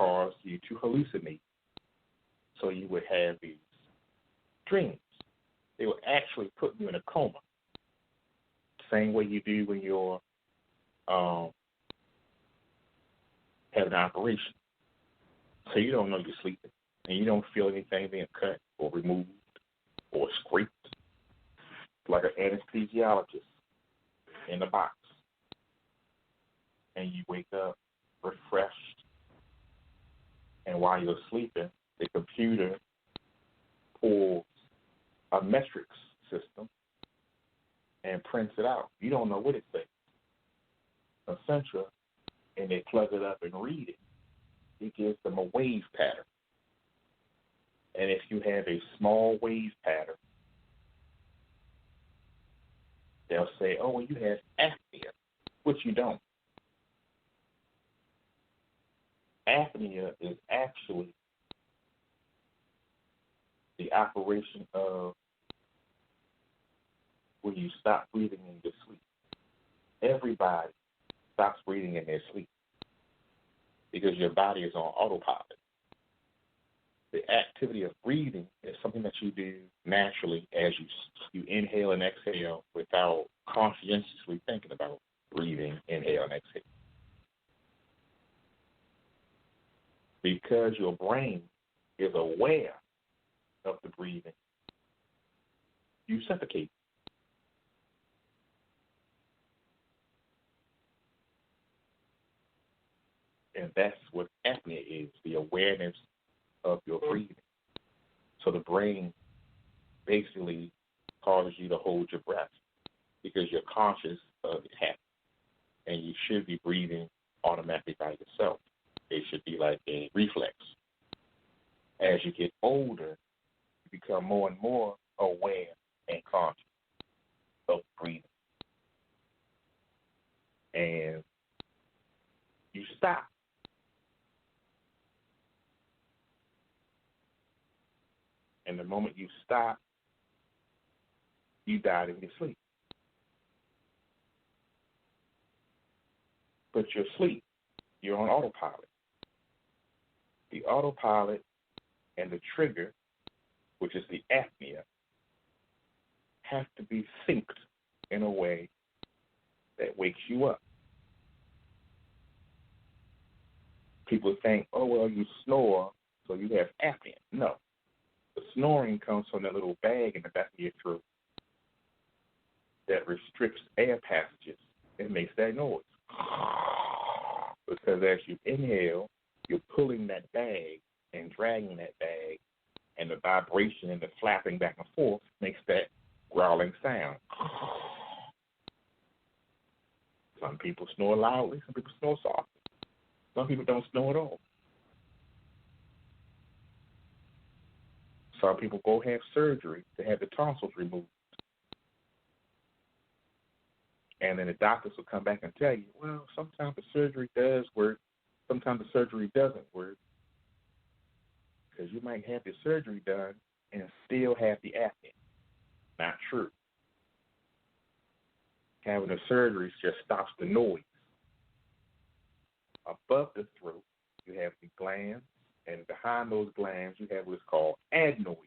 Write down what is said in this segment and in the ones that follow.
cause you to hallucinate. So you would have these dreams. They would actually put you in a coma. Same way you do when you're having an operation. So you don't know you're sleeping, and you don't feel anything being cut or removed or scraped. Like an anesthesiologist in the box. And you wake up refreshed. And while you're sleeping, the computer pulls a metrics system and prints it out. You don't know what it says. Essentially, and they plug it up and read it. It gives them a wave pattern. And if you have a small wave pattern, they'll say, oh, well, you have apnea, which you don't. Apnea is actually the operation of when you stop breathing in your sleep. Everybody stops breathing in their sleep because your body is on autopilot. The activity of breathing is something that you do naturally as you inhale and exhale without conscientiously thinking about breathing, inhale, and exhale. Because your brain is aware of the breathing, you suffocate. And that's what apnea is, the awareness of your breathing. So the brain basically causes you to hold your breath because you're conscious of it happening. And you should be breathing automatically by yourself. It should be like a reflex. As you get older, you become more and more aware and conscious of breathing. And you stop. And the moment you stop, you died in your sleep. But you're asleep. You're on autopilot. The autopilot and the trigger, which is the apnea, have to be synced in a way that wakes you up. People think, oh, well, you snore, so you have apnea. No. The snoring comes from that little bag in the back of your throat that restricts air passages and makes that noise. Because as you inhale, you're pulling that bag and dragging that bag, and the vibration and the flapping back and forth makes that growling sound. Some people snore loudly, some people snore softly. Some people don't snore at all. Some people go have surgery to have the tonsils removed. And then the doctors will come back and tell you, well, sometimes the surgery does work, sometimes the surgery doesn't work. Because you might have the surgery done and still have the apnea. Not true. Having the surgery just stops the noise. Above the throat, you have the glands, and behind those glands, you have what's called adenoids.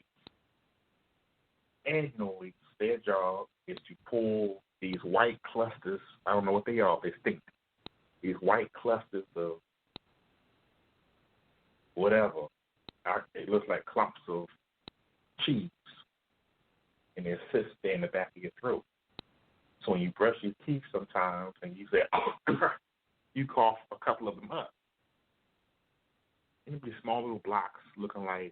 Adenoids, their job is to pull these white clusters. I don't know what they are. They stink. These white clusters of whatever. It looks like clumps of cheese, and they sit there in the back of your throat. So when you brush your teeth sometimes and you say, oh, you cough a couple of them up. It'll be small little blocks looking like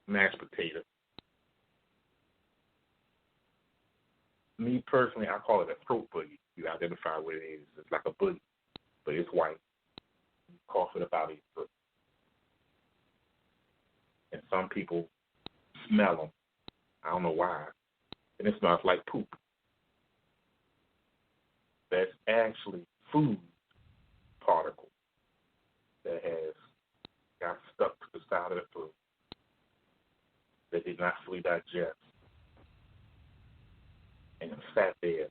mashed potato. Me personally, I call it a throat boogie. You identify what it is. It's like a boogie, but it's white. You cough it about your throat. And some people smell them. I don't know why. And it smells like poop. That's actually food particles that has got stuck to the side of the throat that did not fully digest and sat there,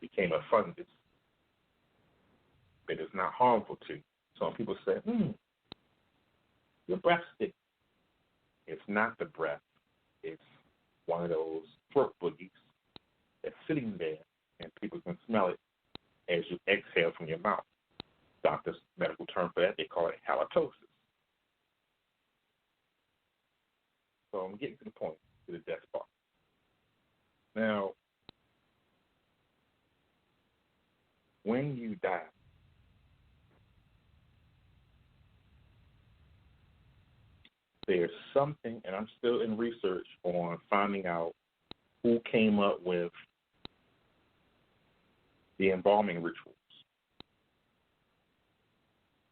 became a fungus, it's not harmful to you. Some people say, your breath stinks. It's not the breath. It's one of those throat boogies that's sitting there, and people can smell it as you exhale from your mouth. Doctors' medical term for that, they call it halitosis. So I'm getting to the point, to the death part. Now, when you die, there's something, and I'm still in research on finding out who came up with the embalming rituals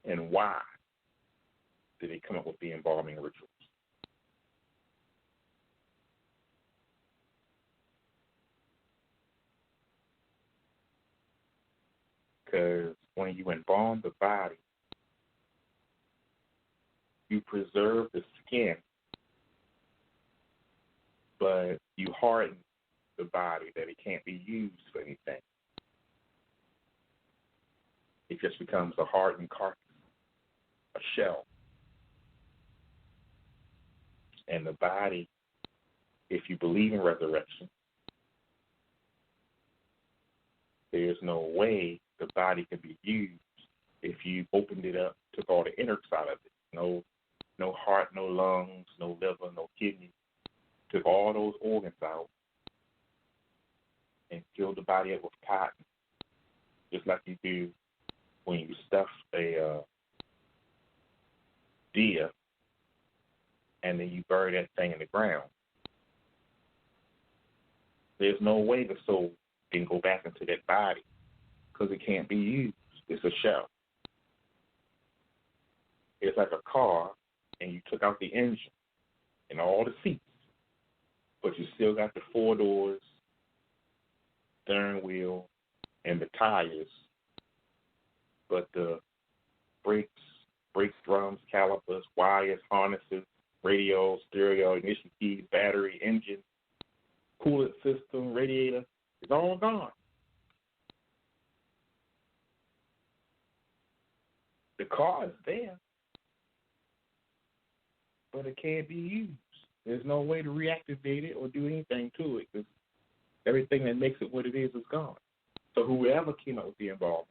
and why did they come up with the embalming rituals. Because when you embalm the body, you preserve the skin, but you harden the body that it can't be used for anything. It just becomes a hardened carcass, a shell. And the body, if you believe in resurrection, there's no way the body can be used if you opened it up, took all the innards out of it. No heart, no lungs, no liver, no kidney. Took all those organs out and filled the body up with cotton, just like you do when you stuff a deer and then you bury that thing in the ground. There's no way the soul can go back into that body because it can't be used. It's a shell. It's like a car and you took out the engine and all the seats, but you still got the 4 doors, steering wheel, and the tires, but the brakes, drums, calipers, wires, harnesses, radio, stereo, ignition keys, battery, engine, coolant system, radiator, it's all gone. The car is there, but it can't be used. There's no way to reactivate it or do anything to it because everything that makes it what it is gone. So whoever came up with the involvement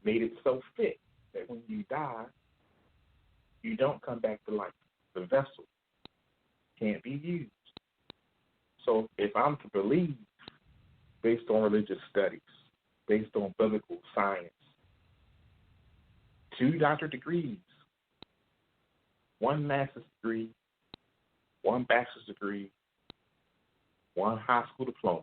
made it so fit that when you die, you don't come back to life. The vessel can't be used. So if I'm to believe, based on religious studies, based on biblical science, 2 doctorate degrees, 1 master's degree, 1 bachelor's degree, 1 high school diploma,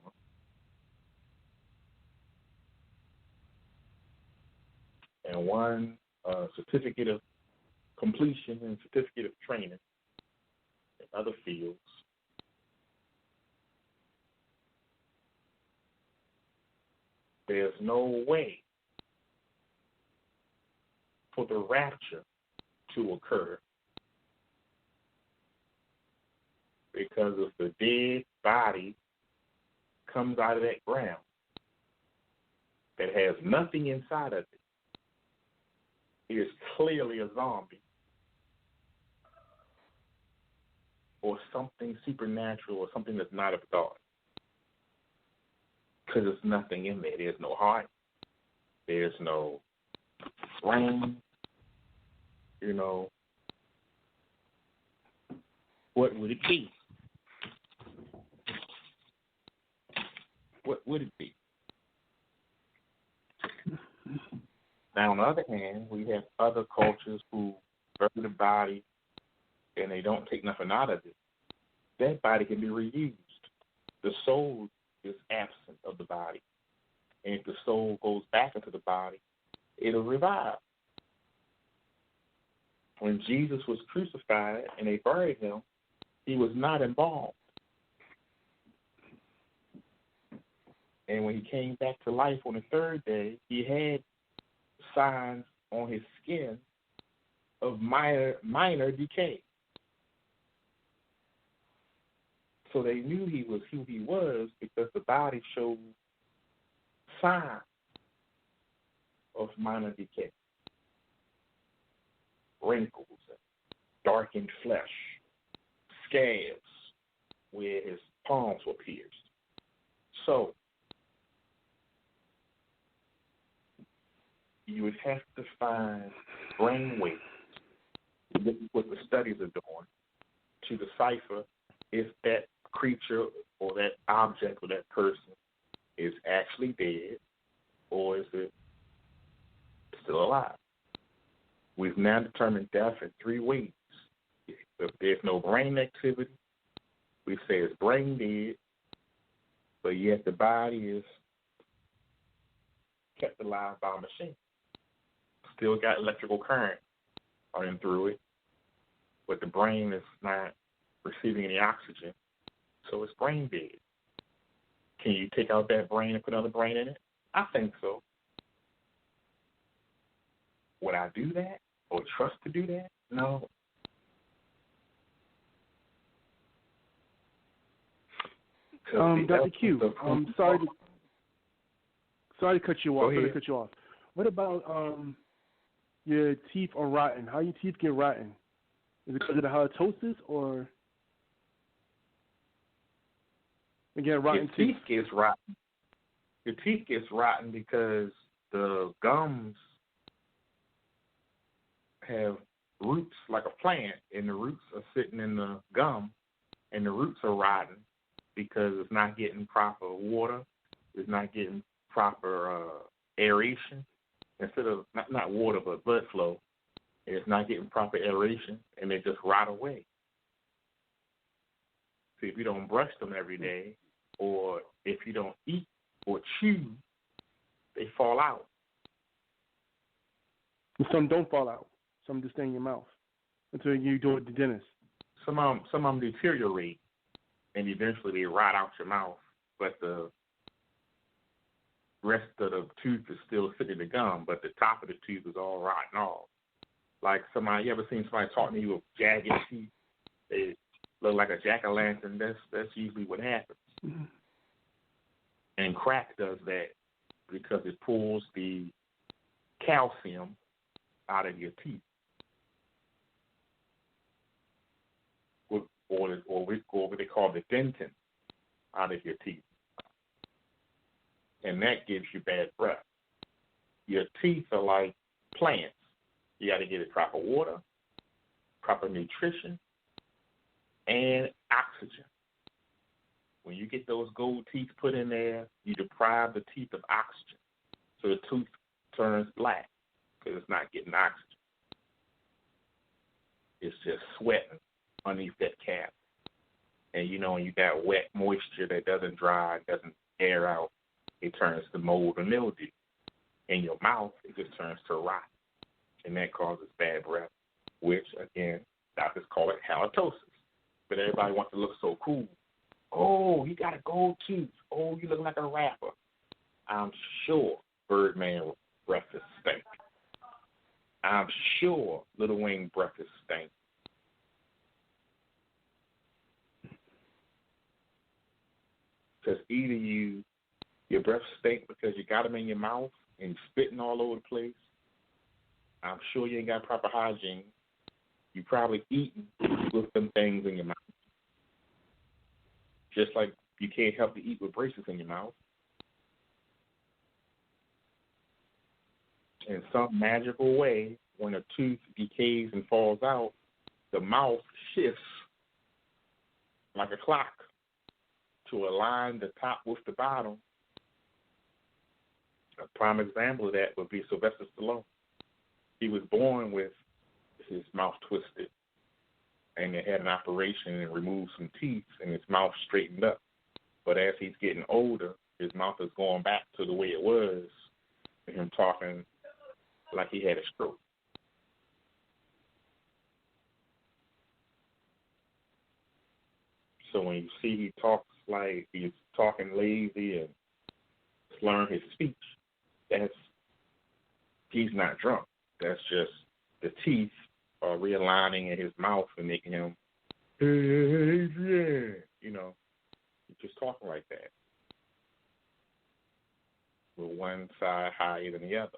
and 1 certificate of completion and certificate of training in other fields. There's no way for the rapture to occur because if the dead body comes out of that ground that has nothing inside of it, it is clearly a zombie or something supernatural or something that's not of God. Because there's nothing in there. There's no heart. There's no brain. You know, what would it be? What would it be? Now, on the other hand, we have other cultures who bury the body and they don't take nothing out of it. That body can be reused. The soul is absent of the body. And if the soul goes back into the body, it'll revive. When Jesus was crucified and they buried him, he was not embalmed. And when he came back to life on the 3rd day, he had signs on his skin of minor decay. So they knew he was who he was because the body showed signs of minor decay. wrinkles, darkened flesh, scabs where his palms were pierced. So you would have to find brain waves, what the studies are doing, to decipher if that creature or that object or that person is actually dead or is it still alive. We've now determined death in 3 ways. If there's no brain activity, we say it's brain dead, but yet the body is kept alive by a machine. Still got electrical current running through it, but the brain is not receiving any oxygen, so it's brain dead. Can you take out that brain and put another brain in it? I think so. Would I do that or trust to do that? No. Dr. Q, I'm sorry to cut you off. What about your teeth are rotten? How your teeth get rotten? Is it because of the halitosis or again rotten teeth? Your teeth gets rotten because the gums have roots like a plant, and the roots are sitting in the gum, and the roots are rotten because it's not getting proper water, it's not getting proper aeration. Instead of not water but blood flow, it's not getting proper aeration, and they just rot away. See, if you don't brush them every day, or if you don't eat or chew, they fall out. Some don't fall out. Some just stay in your mouth until you do it at the dentist. Some of them deteriorate, and eventually they rot out your mouth, but the rest of the tooth is still sitting in the gum, but the top of the tooth is all rotten off. Like you ever seen somebody talking to you with jagged teeth? They look like a jack-o'-lantern. That's usually what happens. Mm-hmm. And crack does that because it pulls the calcium out of your teeth. Or what they call the dentin out of your teeth. And that gives you bad breath. Your teeth are like plants. You got to get it proper water, proper nutrition, and oxygen. When you get those gold teeth put in there, you deprive the teeth of oxygen. So the tooth turns black because it's not getting oxygen. It's just sweating underneath that cap. And when you got wet moisture that doesn't dry, doesn't air out, it turns to mold or mildew. In your mouth, it just turns to rot. And that causes bad breath, which, again, doctors call it halitosis. But everybody wants to look so cool. Oh, you got a gold tooth. Oh, you look like a rapper. I'm sure Birdman breath is stank. I'm sure Lil Wayne breath is stank. Because either your breath stink because you got them in your mouth and spitting all over the place. I'm sure you ain't got proper hygiene. You probably eating with them things in your mouth. Just like you can't help to eat with braces in your mouth. In some magical way, when a tooth decays and falls out, the mouth shifts like a clock to align the top with the bottom. A prime example of that would be Sylvester Stallone. He was born with his mouth twisted, and they had an operation and removed some teeth, and his mouth straightened up. But as he's getting older, his mouth is going back to the way it was, and him talking like he had a stroke. So when you see he talks like he's talking lazy and slurring his speech, he's not drunk. That's just the teeth are realigning in his mouth and making him, hey, Adrian, he's just talking like that, with one side higher than the other.